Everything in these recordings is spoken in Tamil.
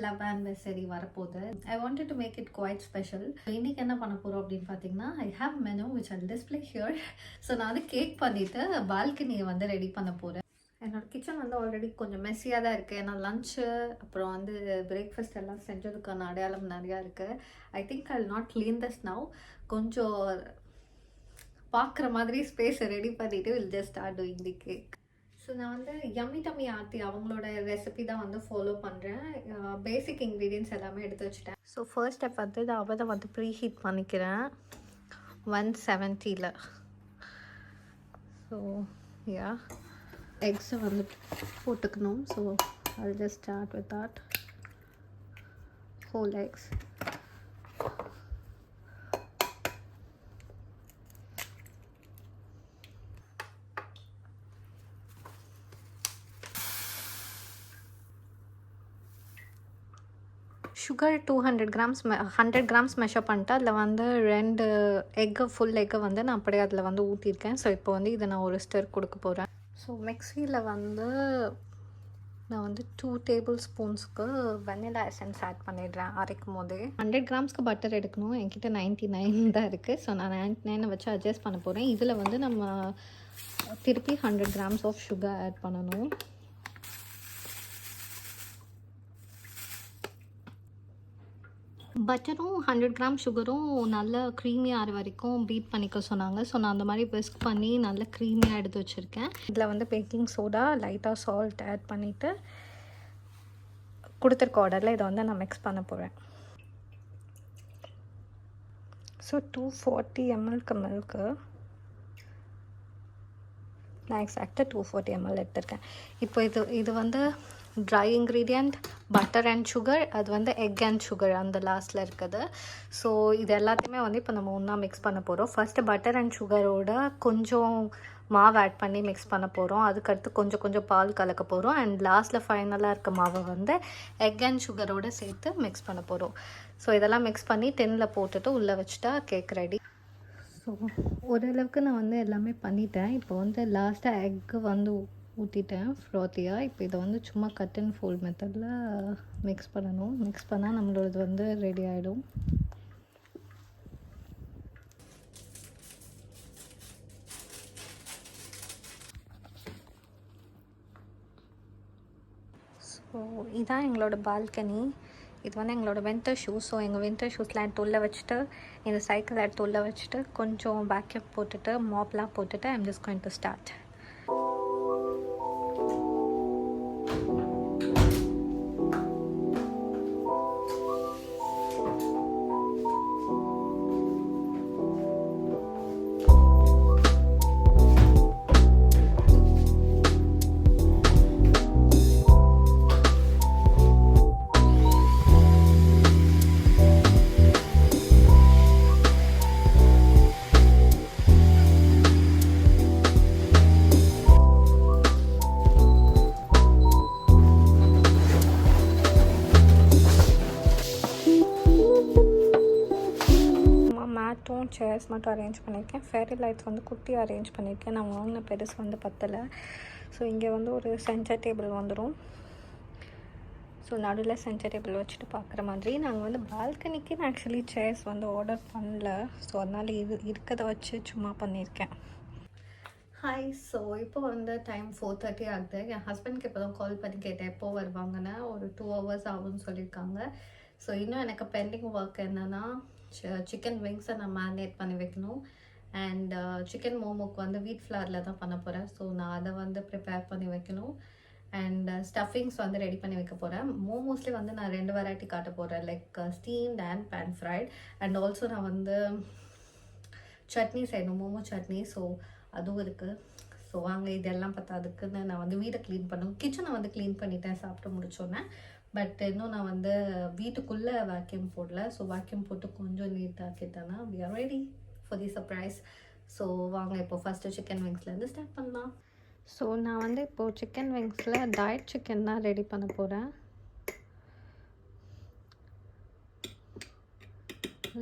லவ் ஆனிவர்சரி வரப்போகுது. I wanted to make it quite special. இன்னைக்கு என்ன பண்ண போகிறோம் அப்படின்னு பார்த்தீங்கன்னா, I have menu which I'll display here. So நான் வந்து கேக் பண்ணிவிட்டு பால்கனியை வந்து ரெடி பண்ண போகிறேன். என்னோடய கிச்சன் வந்து ஆல்ரெடி கொஞ்சம் மெஸ்ஸியாக தான் இருக்குது. ஏன்னா லன்ச்சு அப்புறம் வந்து பிரேக்ஃபாஸ்ட் எல்லாம் செஞ்சதுக்கான அடையாளம் நிறையா இருக்குது. I think I will not clean this now. கொஞ்சம் பார்க்குற மாதிரி ஸ்பேஸை ரெடி பண்ணிவிட்டு will just start doing the cake. So நான் வந்து யம்மி டம்மி ஆர்த்தி அவங்களோட ரெசிபி தான் வந்து ஃபாலோ பண்ணுறேன். பேசிக் இன்க்ரீடியன்ட்ஸ் எல்லாமே எடுத்து வச்சுட்டேன். ஸோ ஃபர்ஸ்ட் ஸ்டெப் வந்து நான் அவதை வந்து ப்ரீ ஹீட் பண்ணிக்கிறேன் 170ல். ஸோ யா எக்ஸை வந்து போட்டுக்கணும். So I'll just start with that. Whole eggs. Sugar 200 grams 100 grams measure பண்ணிட்டு அதில் வந்து 2 எக்கு ஃபுல் எக்கை வந்து நான் அப்படியே அதில் வந்து ஊற்றிருக்கேன். ஸோ இப்போ வந்து இதை நான் ஒரு ஸ்டர் கொடுக்க போகிறேன். ஸோ மிக்ஸியில் வந்து நான் வந்து 2 டேபிள் ஸ்பூன்ஸ்க்கு வெனிலா எசன்ஸ் ஆட் பண்ணிடுறேன் அரைக்கும் போதே. 100 கிராம்ஸ்க்கு பட்டர் எடுக்கணும். என்கிட்ட 99 தான் இருக்குது. ஸோ நான் 99 வச்சு அட்ஜஸ்ட் பண்ண போகிறேன். இதில் வந்து நம்ம திருப்பி 100 கிராம்ஸ் ஆஃப் சுகர் ஆட் பண்ணணும். பட்டரும் 100 கிராம் சுகரும் நல்லா க்ரீமியாக ஆகிற வரைக்கும் பீட் பண்ணிக்க சொன்னாங்க. ஸோ நான் அந்த மாதிரி விஸ்க் பண்ணி நல்லா க்ரீமியாக எடுத்து வச்சுருக்கேன். இதில் வந்து பேக்கிங் சோடா, லைட்டாக சால்ட் ஆட் பண்ணிவிட்டு கொடுத்துருக்க ஆர்டரில் இதை வந்து நான் மிக்ஸ் பண்ண போகிறேன். ஸோ 240 ml மில்க்கு நான் எக்ஸாக்டாக 240 ml எடுத்திருக்கேன். இப்போ இது வந்து try ingredient butter and sugar, அது வந்து எக் அண்ட் சுகர் அந்த லாஸ்ட்டில் இருக்குது. ஸோ இது எல்லாத்தையுமே வந்து இப்போ நம்ம ஒன்றா மிக்ஸ் பண்ண போகிறோம். ஃபஸ்ட்டு பட்டர் அண்ட் சுகரோட கொஞ்சம் மாவு ஆட் பண்ணி மிக்ஸ் பண்ண போகிறோம். அதுக்கடுத்து கொஞ்சம் கொஞ்சம் பால் கலக்க போகிறோம். அண்ட் லாஸ்ட்டில் ஃபைனலாக இருக்க மாவை வந்து எக் அண்ட் சுகரோடு சேர்த்து மிக்ஸ் பண்ண போகிறோம். ஸோ இதெல்லாம் மிக்ஸ் பண்ணி டின்னில் போட்டுட்டு உள்ளே வச்சுட்டா கேக் ரெடி. ஸோ ஓரளவுக்கு நான் வந்து எல்லாமே பண்ணிட்டேன். இப்போ வந்து லாஸ்ட்டாக எக்கு வந்து ஊற்றிட்டேன் ஃப்ராத்தியாக. இப்போ இதை வந்து சும்மா கட் அண்ட் ஃபோல்ட் மெத்தடில் மிக்ஸ் பண்ணணும். மிக்ஸ் பண்ணால் நம்மளோடது வந்து ரெடி ஆகிடும். ஸோ இதான் எங்களோட பால்கனி. இது வந்து எங்களோட வின்டர் ஷூஸ். ஸோ எங்கள் வின்டர் ஷூஸ்லாம் எடுத்து உள்ளே வச்சுட்டு இந்த சைக்கிள் எடுத்து உள்ளே வச்சுட்டு கொஞ்சம் பேக்கப் போட்டுட்டு மாப்லாம் போட்டுட்டு I'm just going to start. Chairs மட்டும் அரேஞ்ச் பண்ணியிருக்கேன். ஃபேரி லைட்ஸ் வந்து குட்டி அரேஞ்ச் பண்ணியிருக்கேன். நான் வாங்கின பெருசு வந்து பத்தலை. ஸோ இங்கே வந்து ஒரு சென்டர் டேபிள் வந்துடும். ஸோ நடுவில் சென்டர் டேபிள் வச்சுட்டு பார்க்குற மாதிரி. நாங்கள் வந்து பால்கனிக்கு நான் ஆக்சுவலி சேர்ஸ் வந்து ஆர்டர் பண்ணல. ஸோ அதனால் இது இருக்கிறத வச்சு சும்மா பண்ணியிருக்கேன். ஹாய். ஸோ இப்போ வந்து டைம் 4:30 ஆகுது. என் ஹஸ்பண்ட்க்கு இப்போ தான் கால் பண்ணி கேட்டேன் எப்போ வருவாங்கன்னு. ஒரு 2 hours ஆகும்னு சொல்லியிருக்காங்க. ஸோ இன்னும் எனக்கு பெண்டிங் ஒர்க் என்னென்னா சிக்கன் விங்ஸை நான் மேரினேட் பண்ணி வைக்கணும். அண்ட் சிக்கன் மோமோக்கு வந்து வீட் ஃப்ளாரில் தான் பண்ண போகிறேன். ஸோ நான் அதை வந்து ப்ரிப்பேர் பண்ணி வைக்கணும். அண்ட் ஸ்டஃபிங்ஸ் வந்து ரெடி பண்ணி வைக்க போகிறேன். மோமோஸ்லேயே வந்து நான் 2 வெரைட்டி காட்ட போகிறேன், like steamed and pan fried. And also நான் வந்து சட்னி செய்யணும், மோமோ சட்னி. ஸோ அதுவும் இருக்குது. ஸோ வாங்க இதெல்லாம் பார்த்தா அதுக்குன்னு நான் வந்து வீடை க்ளீன் பண்ணணும். கிச்சனை வந்து க்ளீன் பண்ணிட்டேன் சாப்பிட்டு முடிச்சோன்னே. பட் இன்னும் நான் வந்து வீட்டுக்குள்ளே வேக்யூம் போடல. ஸோ வேக்யூம் போட்டு கொஞ்சம் நீட்டாக்கிட்டேன்னா we are ready for the surprise. So வாங்க இப்போ ஃபஸ்ட்டு சிக்கன் விங்ஸ்லேருந்து ஸ்டார்ட் பண்ணலாம். ஸோ நான் வந்து இப்போது சிக்கன் விங்ஸில் டயட் சிக்கன் தான் ரெடி பண்ண போகிறேன்.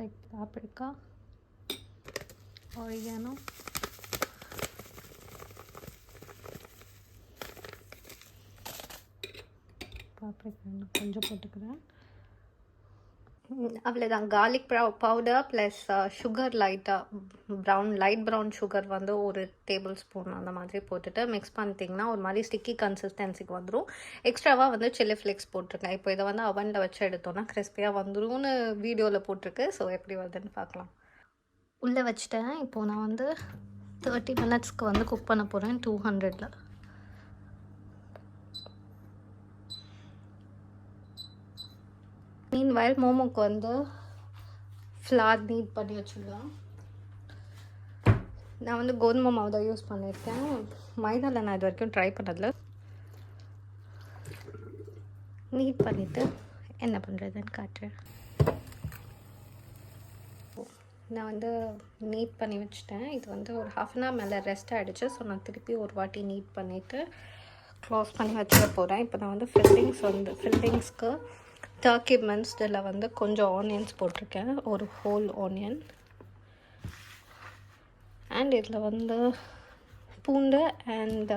லைக் பாப்ரிக்கா, oregano, பாப்ரிக்கா கொஞ்சம் போட்டுக்கிறேன். அவ்வளோதான். கார்லிக் பவுடர் ப்ளஸ் சுகர் லைட்டாக லைட் ப்ரௌன் சுகர் வந்து ஒரு டேபிள் ஸ்பூன் அந்த மாதிரி போட்டுட்டு மிக்ஸ் பண்ணிட்டிங்கன்னா ஒரு மாதிரி ஸ்டிக்கி கன்சிஸ்டன்சிக்கு வந்துடும். எக்ஸ்ட்ராவாக வந்து சில்லி ஃப்ளேக்ஸ் போட்டிருக்கேன். இப்போ இதை வந்து அவனில் வச்சு எடுத்தோன்னா கிறிஸ்பியாக வந்துடும்னு வீடியோவில் போட்டிருக்கு. ஸோ எப்படி வருதுன்னு பார்க்கலாம். உள்ளே வச்சுட்டேன். இப்போது நான் வந்து 30 மினிட்ஸ்க்கு வந்து குக் பண்ண போகிறேன் 200ல். மீன்வைல் மோமோக்கு வந்து ஃப்ளார் நீட் பண்ணி வச்சுக்கலாம். நான் வந்து கோதுமை மாவு தான் யூஸ் பண்ணியிருக்கேன். மைதாவில் நான் இது வரைக்கும் ட்ரை பண்ணதில்ல. நீட் பண்ணிவிட்டு என்ன பண்ணுறதுன்னு காட்டுறேன். நான் வந்து நீட் பண்ணி வச்சுட்டேன். இது வந்து ஒரு 1/2 அன் ஹவர் மேலே ரெஸ்ட் ஆகிடுச்சு. ஸோ நான் திருப்பி ஒரு வாட்டி நீட் பண்ணிவிட்டு க்ளோஸ் பண்ணி வச்சுக்க போகிறேன். இப்போ நான் வந்து ஃபில்லிங்ஸ்க்கு டர்க்கி மின்ஸ்டில் வந்து கொஞ்சம் ஆனியன்ஸ் போட்டிருக்கேன், ஒரு ஹோல் ஆனியன். அண்ட் இதில் வந்து பூண்டு அண்ட்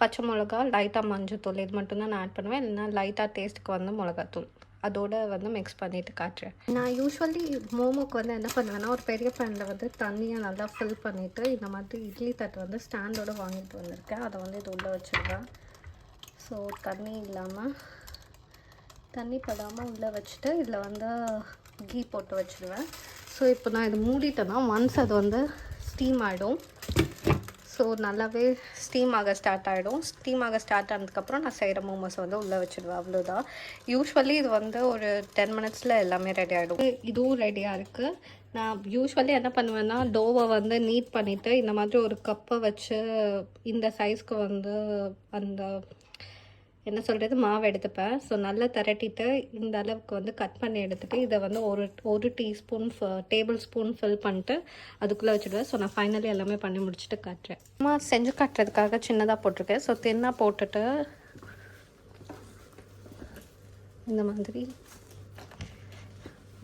பச்சை மிளகா, லைட்டாக மஞ்சத்தூள், இது மட்டும்தான் நான் ஆட் பண்ணுவேன். இல்லைன்னா லைட்டாக டேஸ்ட்டுக்கு வந்து மிளகாத்தூள் அதோடு வந்து மிக்ஸ் பண்ணிவிட்டு காட்டுறேன். நான் யூஸ்வலி மோமோக்கு வந்து என்ன பண்ணுவேன்னா ஒரு பெரிய பேனில் வந்து தண்ணியை நல்லா ஃபில் பண்ணிவிட்டு இந்த மாதிரி இட்லி தட்டு வந்து ஸ்டாண்டோடு வாங்கிட்டு வந்திருக்கேன். அதை வந்து இது உள்ளே வச்சுருவேன். ஸோ தண்ணி படாமல் உள்ளே வச்சுட்டு இதில் வந்து கீ போட்டு வச்சுருவேன். ஸோ இப்போ நான் இது மூடிட்டேன்னா ஒன்ஸ் அது வந்து ஸ்டீம் ஆகிடும். ஸோ நல்லாவே ஸ்டீம் ஆக ஸ்டார்ட் ஆகிடும். ஸ்டீம் ஆக ஸ்டார்ட் ஆனதுக்கப்புறம் நான் செய்கிற மோமோஸ் வந்து உள்ளே வச்சுடுவேன். அவ்வளோதான். யூஸ்வலி இது வந்து ஒரு 10 மினிட்ஸில் எல்லாமே ரெடி ஆகிடும். இதுவும் ரெடியாக இருக்குது. நான் யூஸ்வலி என்ன பண்ணுவேன்னா டோவை வந்து நீட் பண்ணிவிட்டு இந்த மாதிரி ஒரு கப்பை வச்சு இந்த சைஸ்க்கு வந்து அந்த என்ன சொல்கிறது மாவு எடுத்துப்பேன். ஸோ நல்லா திரட்டிட்டு இந்த அளவுக்கு வந்து கட் பண்ணி எடுத்துகிட்டு இதை வந்து ஒரு டேபிள் ஸ்பூன் ஃபில் பண்ணிட்டு அதுக்குள்ளே வச்சுடுவேன். ஸோ நான் ஃபைனலி எல்லாமே பண்ணி முடிச்சுட்டு காட்டுறேன். அம்மா செஞ்சு காட்டுறதுக்காக சின்னதாக போட்டிருக்கேன். ஸோ தின்னாக போட்டுட்டு இந்த மாதிரி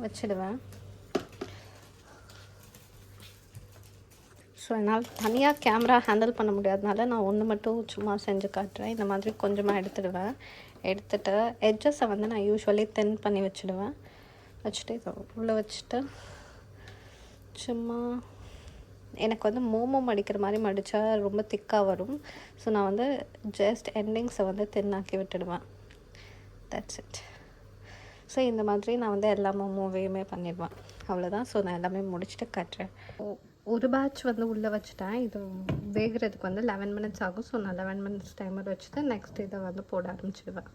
வச்சிடுவேன். ஸோ என்னால் தனியாக கேமரா ஹேண்டில் பண்ண முடியாதனால நான் ஒன்று மட்டும் சும்மா செஞ்சு காட்டுறேன். இந்த மாதிரி கொஞ்சமாக எடுத்துட்டு எட்ஜஸை வந்து நான் யூஸ்வலி தின் பண்ணி வச்சுட்டு இதை உள்ளே வச்சுட்டு சும்மா எனக்கு வந்து மோமோ மடிக்கிற மாதிரி மடித்தா ரொம்ப திக்காக வரும். ஸோ நான் வந்து ஜஸ்ட் எண்டிங்ஸை வந்து தின்னாக்கி விட்டுடுவேன். That's it. ஸோ இந்த மாதிரி நான் வந்து எல்லா மோமோவையுமே பண்ணிடுவேன். அவ்வளோதான். ஸோ நான் எல்லாமே முடிச்சுட்டு காட்டுறேன். ஒரு பேட்ச் வந்து உள்ளே வச்சுட்டேன். இது வேகிறதுக்கு வந்து 11 மினிட்ஸ் ஆகும். ஸோ நான் 11 மினிட்ஸ் டைமர் வச்சுட்டு நெக்ஸ்ட் இதை வந்து போட ஆரம்பிச்சிடுவேன்.